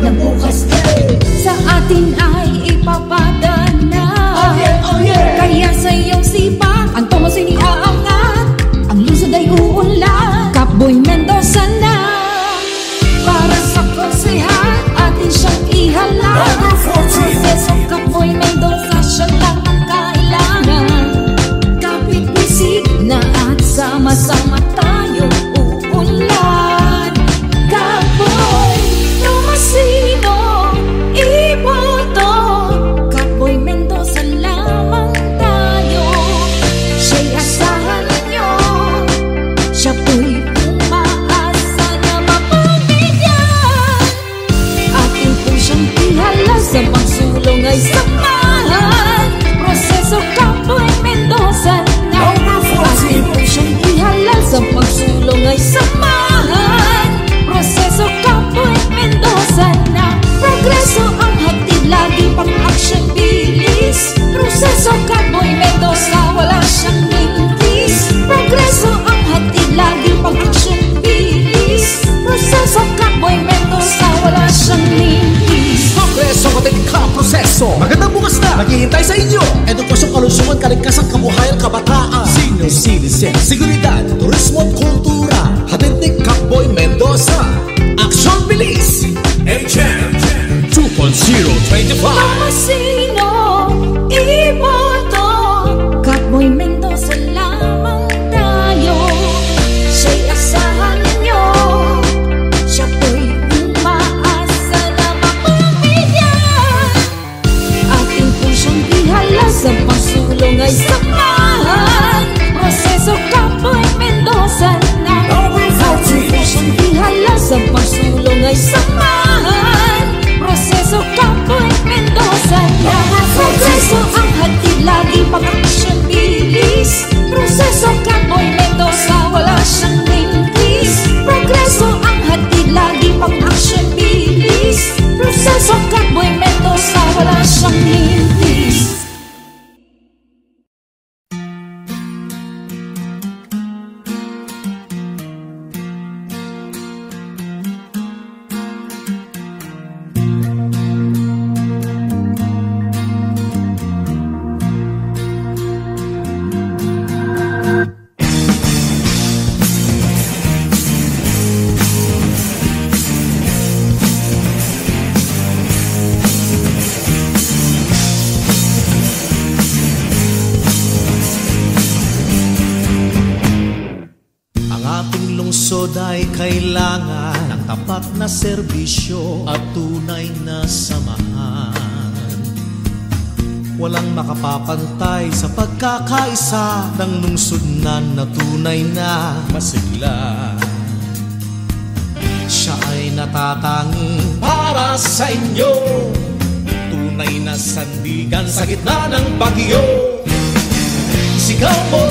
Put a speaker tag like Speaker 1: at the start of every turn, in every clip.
Speaker 1: ng bukas sa atin ay ipapadana. Kaya sa iyong sipa ang tungos iniaangat, ang lungsod ay uunlad. Kapboy Mendoza na para sa konsehan, atin siyang ihalal. Proseso Kapboy Mendoza, siya lang ang kailangan. Kapit-bisig na at sama-sama tayo uunlad. Kapboy Tomasino, iboto. Kapboy Mendoza lamang tayo. Siya'y asahan ninyo, siya po'y umaasa na mapabigyan. Atin po siyang ihalal, sa pagsulong ay samahan. Proseso Kapboy Mendoza na. Atin po siyang ihalal, sa pagsulong ay samahan. Proseso Kapboy Mendoza na. Progreso ang hatid, lagi pang action bilis. Proseso Kapboy Mendoza, wala siyang mintis. Progreso ang hatid, lagi pang action bilis. Proseso Kapboy Mendoza, wala siyang mintis.
Speaker 2: Progreso, katika, proseso. Magandang bukas na, naghihintay sa inyo. Edukasyon, kalusugan, kaligtasan, kabuhayan, kabataan. Senior citizen, seguridad, turismo at kultura. Hatid ni Kapboy Mendoza. Action bilis! HM 2.025.
Speaker 1: Tomasino, iboto. Kapboy Mendoza lamang tayo. Siya'y asahan ninyo, siya po'y umaasa na mapabigyan. Atin po siyang ihalal, sa pagsulong ay samahan. Proseso Kapboy Mendoza na. Atin po siyang ihalal, sa pagsulong ay samahan. Proseso Kapboy Mendoza na. Progreso ang hatid, lagi pang action bilis. Proseso Kapboy Mendoza, wala siyang mintis. Progreso ang hatid, lagi pang action bilis. Proseso Kapboy Mendoza, wala siyang mintis.
Speaker 2: Ay kailangan ng tapat na serbisyo at tunay na samahan. Walang makapapantay sa pagkakaisa ng lungsod na tunay na masigla. Siya ay natatanging para sa inyo, tunay na sandigan sa gitna ng bagyo. Sigaw mo,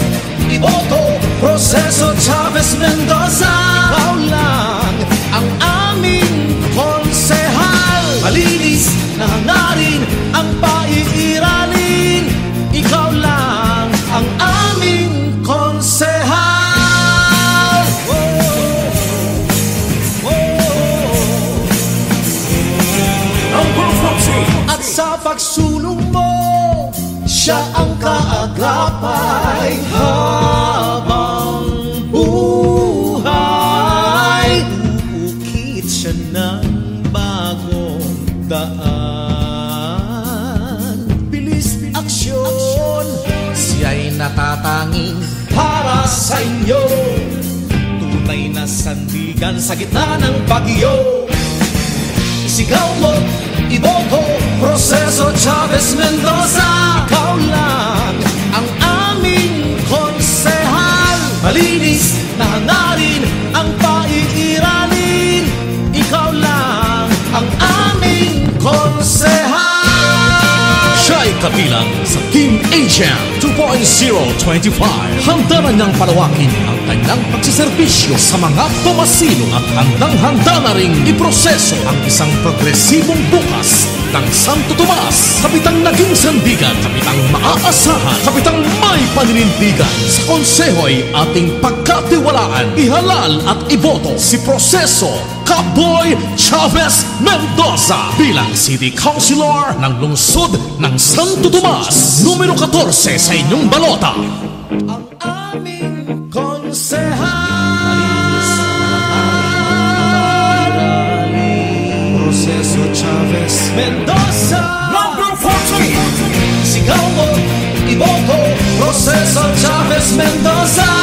Speaker 2: iboto, Proseso Chavez Mendoza. Ikaw lang ang aming konsehal. Malinis na hangarin ang paiiralin. Ikaw lang ang aming konsehal. At sa pagsulong mo, siya ang kaagapay habang buhay. Uukit siya ng bagong daan. Bilis, aksyon, siya'y natatanging para sa inyo, tunay na sandigan sa gitna ng bagyo. Sigaw mo, iboto, Proseso Chavez Mendoza. Ikaw lang ang aming konsehal. Malinis na hangarin ang paiiralin. Ikaw lang ang aming konsehal. Siya'y kabilang sa Team Agent 2.025 handa na niyang palawakin ang kanyang pagsiservisyo sa mga pumasilo at handang-handa na ring iproseso ang isang progresibong bukas ng Santo Tomas. Kapitang naging sandigan, kapitang maaasahan, kapitang may paninindigan. Sa konseho'y ating pagkatiwalaan, ihalal at iboto si Proseso Kapboy Chavez Mendoza bilang City Councilor ng lungsod ng Santo Tomas. Numero 14 sa inyong balota. Ang aming konsehal Proseso Chavez Mendoza. Number 14, sigaw mo, iboto Proseso Chavez Mendoza.